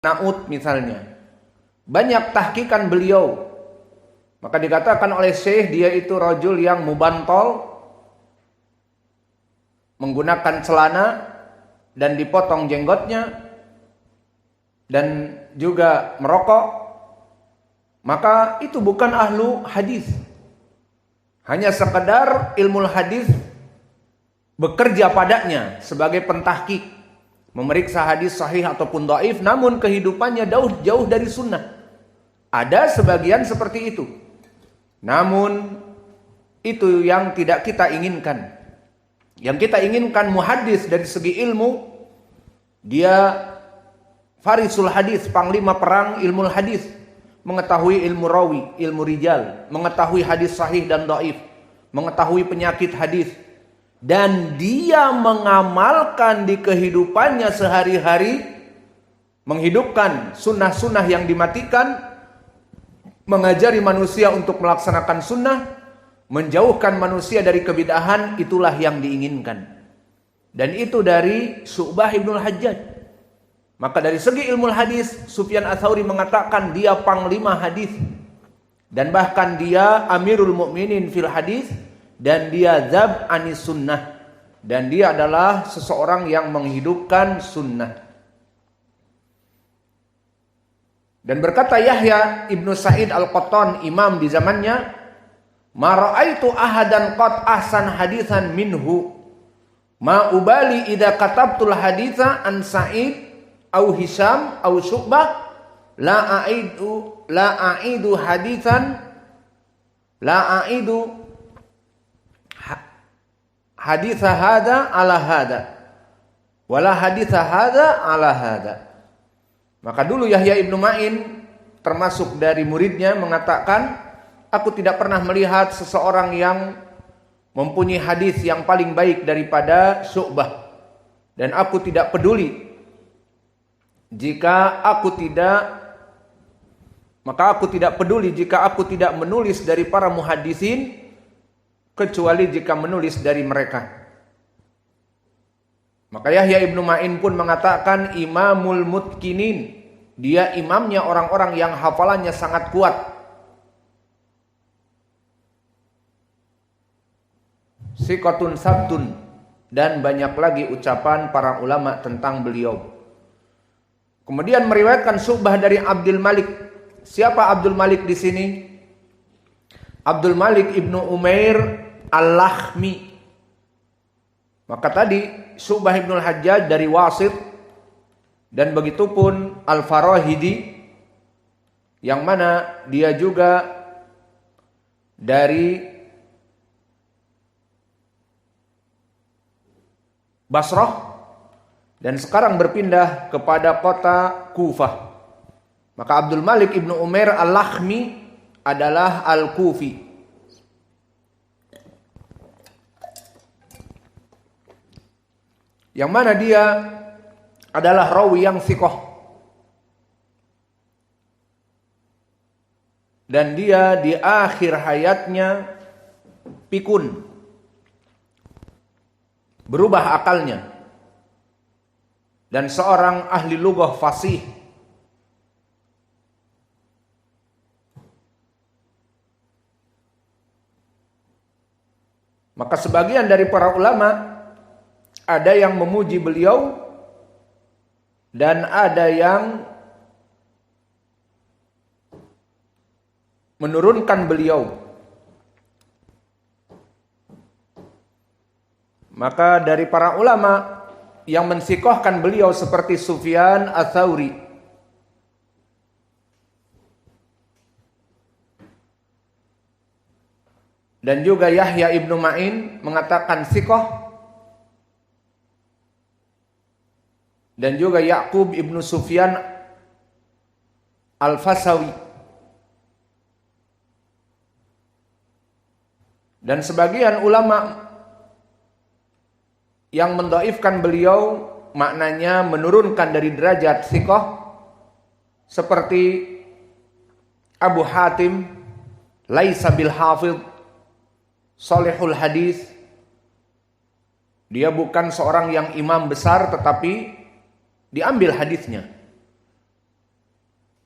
Naud misalnya, banyak tahqiqan beliau, maka dikatakan oleh Syekh dia itu rajul yang mubantol, menggunakan celana dan dipotong jenggotnya dan juga merokok, maka itu bukan ahlu hadis. Hanya sekedar ilmu hadis bekerja padanya sebagai pentahqiq, memeriksa hadis sahih ataupun dhaif, namun kehidupannya jauh dari sunnah. Ada sebagian seperti itu, namun itu yang tidak kita inginkan. Yang kita inginkan muhaddis dari segi ilmu, dia farisul hadis, panglima perang ilmu hadis, mengetahui ilmu rawi, ilmu rijal, mengetahui hadis sahih dan dhaif, mengetahui penyakit hadis, dan dia mengamalkan di kehidupannya sehari-hari, menghidupkan sunnah-sunnah yang dimatikan, mengajari manusia untuk melaksanakan sunnah, menjauhkan manusia dari kebid'ahan. Itulah yang diinginkan. Dan itu dari Syu'bah Ibnul Hajjaj. Maka dari segi ilmu hadis, Sufyan Ats-Tsauri mengatakan dia panglima hadis, dan bahkan dia Amirul Mukminin fil hadis, dan dia zab anis sunnah, dan dia adalah seseorang yang menghidupkan sunnah. Dan berkata Yahya Ibnu Sa'id Al-Qattan, imam di zamannya, ma ra'aitu ahadan qad ahsan haditsan minhu ma ubali idza katabtul haditsa an Sa'id au Hisam au Syu'bah la aidu haditsan la aidu haditha hada ala hada wala haditha hada ala hada. Maka dulu Yahya Ibnu Ma'in termasuk dari muridnya mengatakan, aku tidak pernah melihat seseorang yang mempunyai hadis yang paling baik daripada Syu'bah, dan aku tidak peduli jika aku tidak peduli jika aku tidak menulis dari para muhaddisin, kecuali jika menulis dari mereka. Maka Yahya Ibnu Ma'in pun mengatakan imamul mutkinin, dia imamnya orang-orang yang hafalannya sangat kuat. Siqatun sabtun, dan banyak lagi ucapan para ulama tentang beliau. Kemudian meriwayatkan Syu'bah dari Abdul Malik. Siapa Abdul Malik di sini? Abdul Malik Ibnu Umair Al-Lakhmi. Maka tadi Syu'bah Ibnul Hajjaj dari Wasit, dan begitupun Al-Farahidi, yang mana dia juga dari Basrah dan sekarang berpindah kepada kota Kufah. Maka Abdul Malik Ibnu Umair Al-Lakhmi adalah Al-Kufi. Yang mana dia adalah rawi yang thiqah, dan dia di akhir hayatnya pikun, berubah akalnya, dan seorang ahli lughah fasih. Maka sebagian dari para ulama ada yang memuji beliau dan ada yang menurunkan beliau. Maka dari para ulama yang mensikohkan beliau seperti Sufyan Ats-Tsauri, dan juga Yahya Ibnu Ma'in mengatakan sikoh, dan juga Ya'qub Ibnu Sufyan Al-Fasawi, dan sebagian ulama yang mendhaifkan beliau, maknanya menurunkan dari derajat sikoh, seperti Abu Hatim, laisa bil hafidh, salihul hadis. Dia bukan seorang yang imam besar, tetapi diambil hadisnya.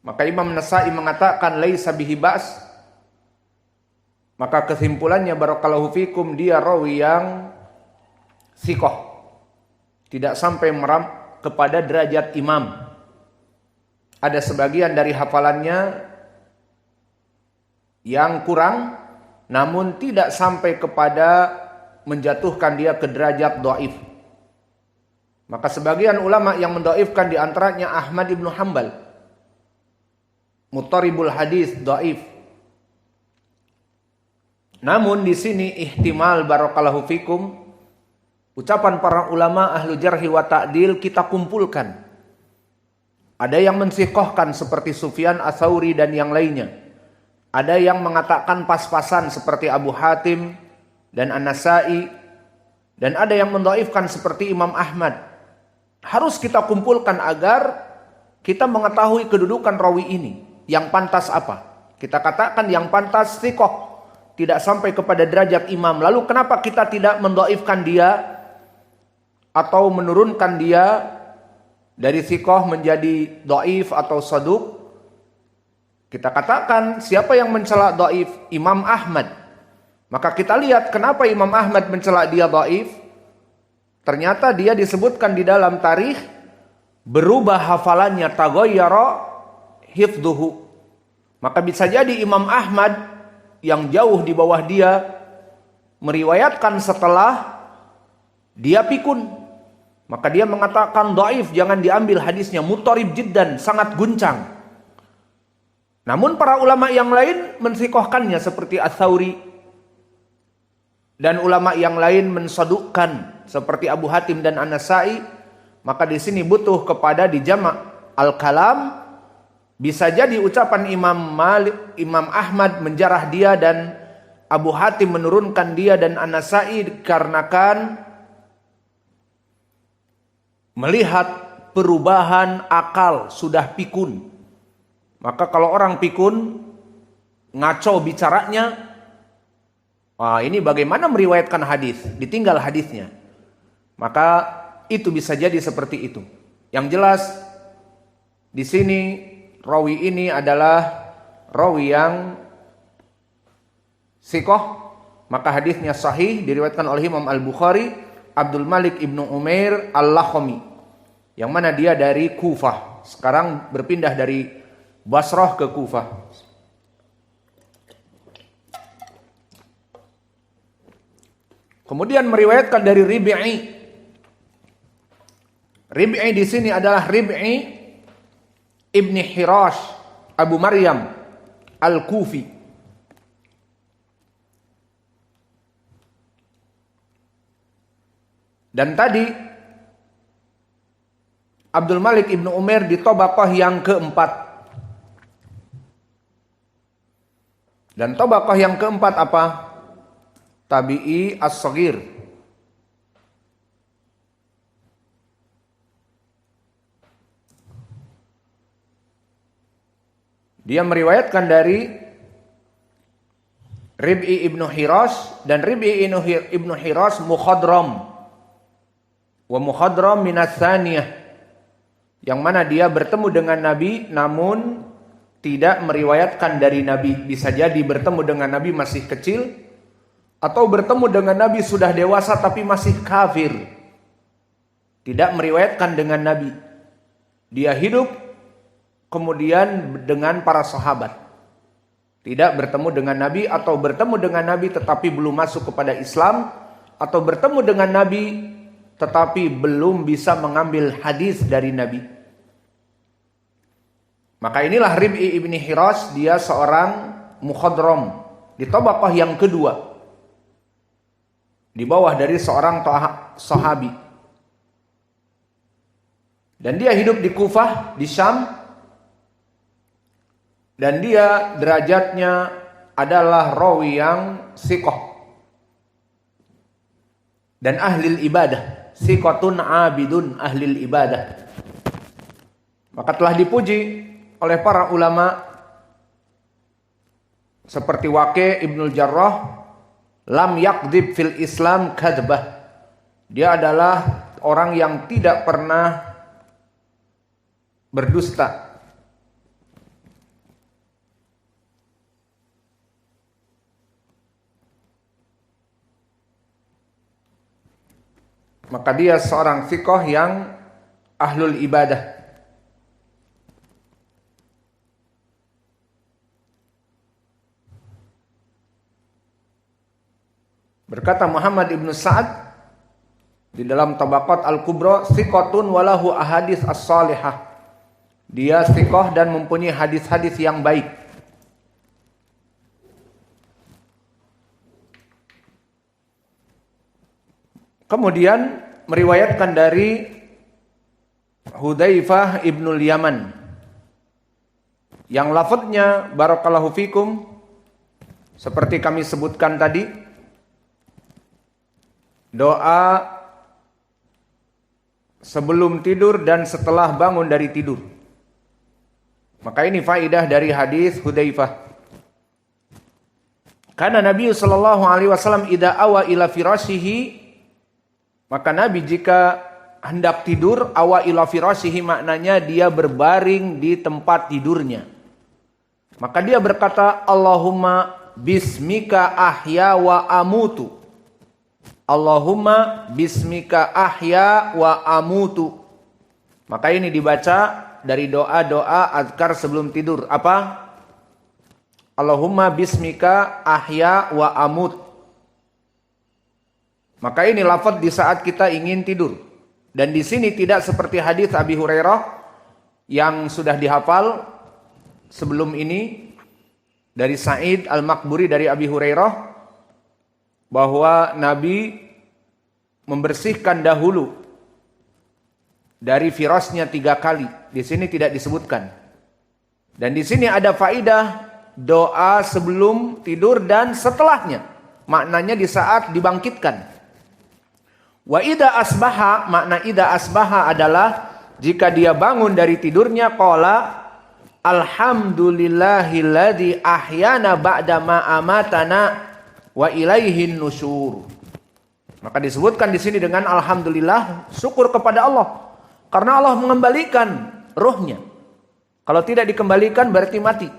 Maka Imam Nasa'i mengatakan laisa bihi ba's. Maka kesimpulannya barakallahu fikum, dia rawi yang thiqah. Tidak sampai kepada derajat imam. Ada sebagian dari hafalannya yang kurang, namun tidak sampai kepada menjatuhkan dia ke derajat dhaif. Maka sebagian ulama yang mendhaifkan di antaranya Ahmad ibn Hanbal. Muttaribul hadis dhaif. Namun di sini ihtimal barakallahu fikum, ucapan para ulama ahlu jarhi wa ta'dil kita kumpulkan. Ada yang mensikohkan seperti Sufyan Ats-Tsauri dan yang lainnya. Ada yang mengatakan pas-pasan seperti Abu Hatim dan An-Nasa'i. Dan ada yang mendhaifkan seperti Imam Ahmad. Harus kita kumpulkan agar kita mengetahui kedudukan rawi ini. Yang pantas apa? Kita katakan yang pantas thiqah. Tidak sampai kepada derajat imam. Lalu kenapa kita tidak mendhaifkan dia atau menurunkan dia dari thiqah menjadi dhaif atau saduq? Kita katakan siapa yang mencela dhaif? Imam Ahmad. Maka kita lihat kenapa Imam Ahmad mencela dia dhaif. Ternyata dia disebutkan di dalam tarikh berubah hafalannya, taghayyara hifdhuhu. Maka bisa jadi Imam Ahmad yang jauh di bawah dia meriwayatkan setelah dia pikun. Maka dia mengatakan dhaif, jangan diambil hadisnya, muttarib jiddan, sangat guncang. Namun para ulama yang lain mensikohkannya seperti Ats-Tsauri. Dan ulama yang lain mensadukkan seperti Abu Hatim dan An-Nasa'i. Maka di sini butuh kepada dijama' al-kalam. Bisa jadi ucapan Imam Ahmad menjarah dia dan Abu Hatim menurunkan dia dan An-Nasa'i dikarenakan melihat perubahan akal, sudah pikun. Maka kalau orang pikun ngaco bicaranya, ini bagaimana meriwayatkan hadis, ditinggal hadisnya. Maka itu bisa jadi seperti itu. Yang jelas di sini rawi ini adalah rawi yang thiqah, maka hadisnya sahih, diriwayatkan oleh Imam Al-Bukhari, Abdul Malik ibnu Umair Al-Lakhmi, yang mana dia dari Kufah, sekarang berpindah dari Basrah ke Kufah. Kemudian meriwayatkan dari Rib'i. Rib'i di sini adalah Rib'i ibni Hirash Abu Maryam Al-Kufi. Dan tadi Abdul Malik ibnu Umair di tabaqah yang keempat. Dan tabaqah yang keempat apa? Tabi'i as-saghir. Dia meriwayatkan dari Rib'i ibnu Hirash, dan Rib'i ibnu Hirash mukhadram. Wa mukhadram minas tsaniyah, yang mana dia bertemu dengan Nabi namun tidak meriwayatkan dari Nabi. Bisa jadi bertemu dengan Nabi masih kecil, atau bertemu dengan Nabi sudah dewasa tapi masih kafir, tidak meriwayatkan dengan Nabi. Dia hidup kemudian dengan para sahabat, tidak bertemu dengan Nabi, atau bertemu dengan Nabi tetapi belum masuk kepada Islam, atau bertemu dengan Nabi tetapi belum bisa mengambil hadis dari Nabi. Maka inilah Rib'i ibni Hirash, dia seorang mukhadram di tabaqah yang kedua, di bawah dari seorang sahabi. Dan dia hidup di Kufah, di Syam. Dan dia derajatnya adalah rawi yang thiqah dan ahlil ibadah. Thiqatun abidun ahlil ibadah. Maka telah dipuji oleh para ulama seperti Waqi' Ibnul Jarrah, lam yakdzib fil Islam kadzbah. Dia adalah orang yang tidak pernah berdusta maka dia seorang thiqah yang ahlul ibadah. Berkata Muhammad ibn Sa'ad di dalam Tabaqat Al-Kubra, thiqatun walahu ahadits as-salihah. Dia thiqah dan mempunyai hadis-hadis yang baik. Kemudian meriwayatkan dari Hudzaifah ibnul Yaman yang lafadznya barakallahu fikum seperti kami sebutkan tadi, doa sebelum tidur dan setelah bangun dari tidur. Maka ini faidah dari hadis Hudzaifah. Karena Nabi sallallahu alaihi wasallam idza awa ila firashihi, maka Nabi jika hendak tidur, awa ila firashihi maknanya dia berbaring di tempat tidurnya. Maka dia berkata, Allahumma bismika ahya wa amutu. Allahumma bismika ahya wa amutu. Maka ini dibaca dari doa-doa azkar sebelum tidur. Apa? Allahumma bismika ahya wa amut. Maka ini lafaz di saat kita ingin tidur. Dan di sini tidak seperti hadis Abi Hurairah yang sudah dihafal sebelum ini dari Sa'id Al-Maqburi dari Abi Hurairah bahwa Nabi membersihkan dahulu dari firasnya 3 kali. Di sini tidak disebutkan. Dan di sini ada faidah doa sebelum tidur dan setelahnya. Maknanya di saat dibangkitkan. Wa idza asbaha, makna idza asbaha adalah jika dia bangun dari tidurnya qala alhamdulillahilladzi ahyana ba'da ma amatana wa ilaihin nusyur. Maka disebutkan di sini dengan alhamdulillah, syukur kepada Allah karena Allah mengembalikan rohnya. Kalau tidak dikembalikan berarti mati.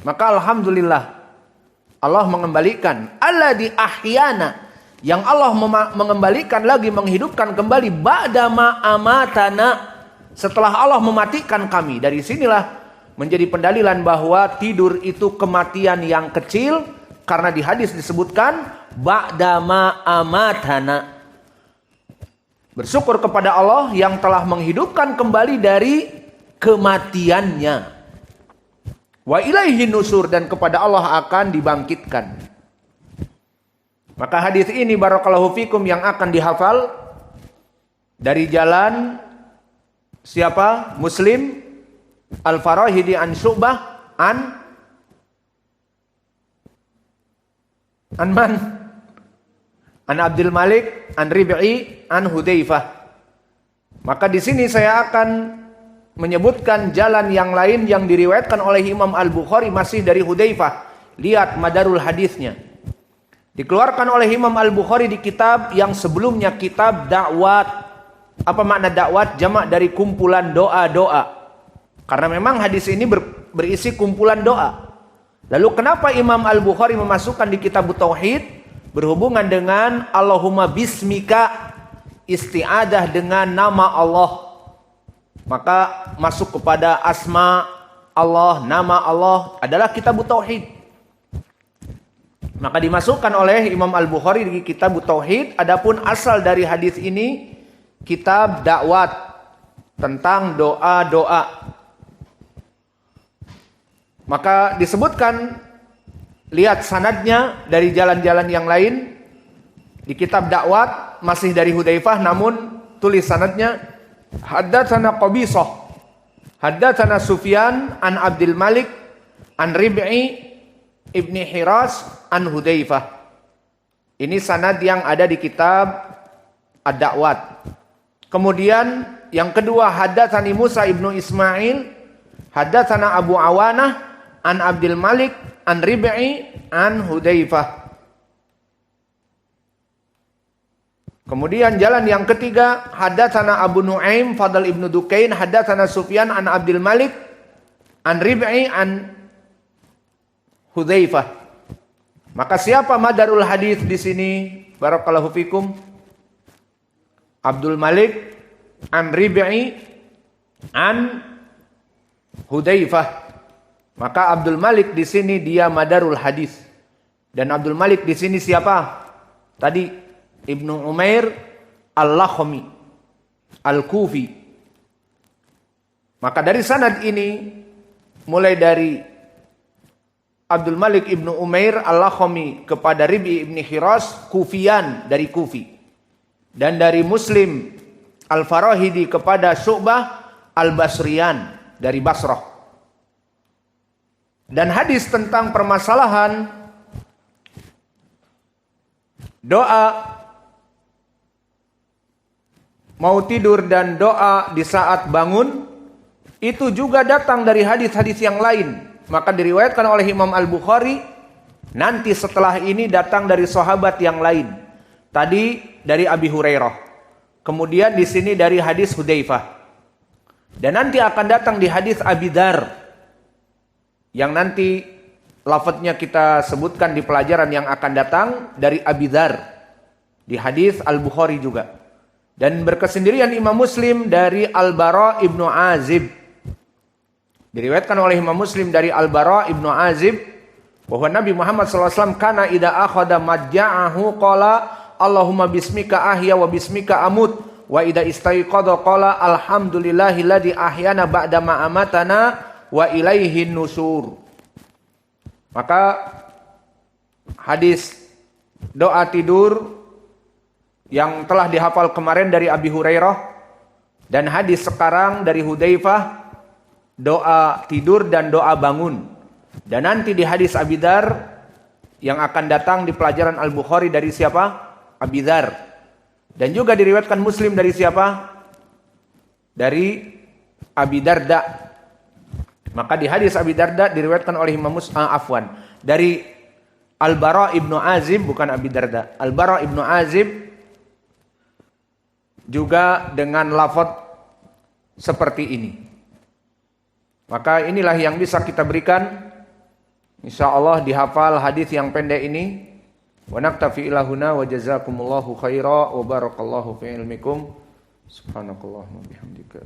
Maka alhamdulillah Allah mengembalikan. Alladzi ahyana, yang Allah mengembalikan lagi, menghidupkan kembali ba'da ma amatana, setelah Allah mematikan kami. Dari sinilah menjadi pendalilan bahwa tidur itu kematian yang kecil, karena di hadis disebutkan ba'da ma amatana. Bersyukur kepada Allah yang telah menghidupkan kembali dari kematiannya. Wa ilaihi nusur, dan kepada Allah akan dibangkitkan. Maka hadis ini barakallahu fikum yang akan dihafal dari jalan siapa? Muslim Al-Farahidi an Syu'bah an man? An Abdul Malik an Rib'i an Hudzaifah. Maka di sini saya akan menyebutkan jalan yang lain yang diriwayatkan oleh Imam Al-Bukhari masih dari Hudzaifah. Lihat madarul hadisnya. Dikeluarkan oleh Imam Al-Bukhari di kitab yang sebelumnya, kitab dakwat. Apa makna dakwat? Jamak dari kumpulan doa-doa. Karena memang hadis ini berisi kumpulan doa. Lalu kenapa Imam Al-Bukhari memasukkan di kitab Tauhid berhubungan dengan Allahumma bismika, isti'adah dengan nama Allah. Maka masuk kepada asma Allah, nama Allah adalah kitab Tauhid. Maka dimasukkan oleh Imam Al-Bukhari di kitab Tauhid. Adapun asal dari hadis ini kitab dakwat tentang doa-doa. Maka disebutkan, lihat sanadnya dari jalan-jalan yang lain. Di kitab dakwat masih dari Hudzaifah, namun tulis sanadnya haddatsana Qabisah, haddatsana Sufyan an Abdul Malik an Rib'i Ibni Hiras an Hudzaifah. Ini sanad yang ada di kitab Ad-Da'wat. Kemudian yang kedua, haddatsani Musa ibnu Ismail, haddatsana Abu Awanah an Abdul Malik an Rib'i an Hudzaifah. Kemudian jalan yang ketiga, haddatsana Abu Nuaim Fadl ibnu Dukain, haddatsana Sufyan an Abdul Malik an Rib'i an Hudzaifah. Maka siapa madarul hadis di sini? Barakallahu fikum. Abdul Malik an Rib'i an Hudzaifah. Maka Abdul Malik di sini dia madarul hadis. Dan Abdul Malik di sini siapa? Tadi Ibnu Umair Al-Lakhmi Al-Kufi. Maka dari sanad ini mulai dari Abdul Malik Ibnu Umair Al-Lakhmi kepada Rib'i Ibni Khiras, Kufian dari Kufi. Dan dari Muslim Al-Farahidi kepada Syu'bah Al-Basriyan dari Basrah. Dan hadis tentang permasalahan doa mau tidur dan doa di saat bangun itu juga datang dari hadis-hadis yang lain. Maka diriwayatkan oleh Imam Al-Bukhari, nanti setelah ini datang dari sahabat yang lain. Tadi dari Abi Hurairah. Kemudian di sini dari hadis Hudzaifah. Dan nanti akan datang di hadis Abi Dzar yang nanti lafadznya kita sebutkan di pelajaran yang akan datang dari Abi Dzar di hadis Al-Bukhari juga. Dan berkesendirian Imam Muslim dari Al-Bara Ibnu Azib. Diriwayatkan oleh Imam Muslim dari Al-Bara Ibnu Azib bahwa Nabi Muhammad SAW kana idza akhadha madja'ahu qala Allahumma bismika ahya wa bismika amut wa idza istaiqadha qala alhamdulillahilladzi ahyana ba'da ma amatana wa ilaihin nusur. Maka hadis doa tidur yang telah dihafal kemarin dari Abi Hurairah dan hadis sekarang dari Hudzaifah doa tidur dan doa bangun. Dan nanti di hadis Abi Dzar yang akan datang di pelajaran Al-Bukhari dari siapa? Abi Dzar. Dan juga diriwayatkan Muslim dari siapa? Dari Abi Darda. Maka di hadis Abi Darda diriwayatkan oleh Imam Muslim dari Al-Bara Ibnu Azib, bukan Abi Darda. Al-Bara Ibnu Azib juga dengan lafaz seperti ini. Maka inilah yang bisa kita berikan. Insyaallah dihafal hadis yang pendek ini. Wa naktafi ilahuna wa jazakumullahu khaira wa barakallahu fi ilmikum. Subhanakallahumma bihamdika.